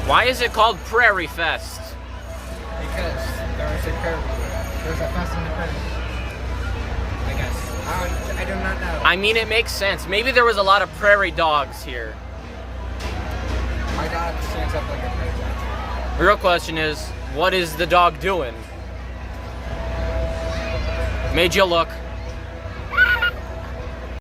Why is it called Prairie Fest? Because there's a fest in the prairie. I guess. I do not know. I mean, it makes sense. Maybe there was a lot of prairie dogs here. My dog stands up like a prairie dog. The real question is, what is the dog doing? Made you look.